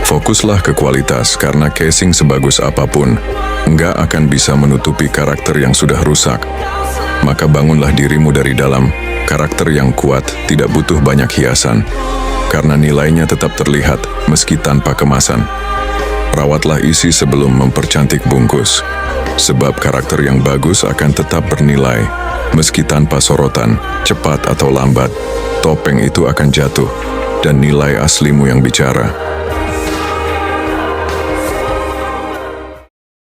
Fokuslah ke kualitas karena casing sebagus apapun nggak akan bisa menutupi karakter yang sudah rusak. Maka bangunlah dirimu dari dalam. Karakter yang kuat tidak butuh banyak hiasan karena nilainya tetap terlihat meski tanpa kemasan. Rawatlah isi sebelum mempercantik bungkus. Sebab karakter yang bagus akan tetap bernilai meski tanpa sorotan, cepat atau lambat. Topeng itu akan jatuh dan nilai aslimu yang bicara.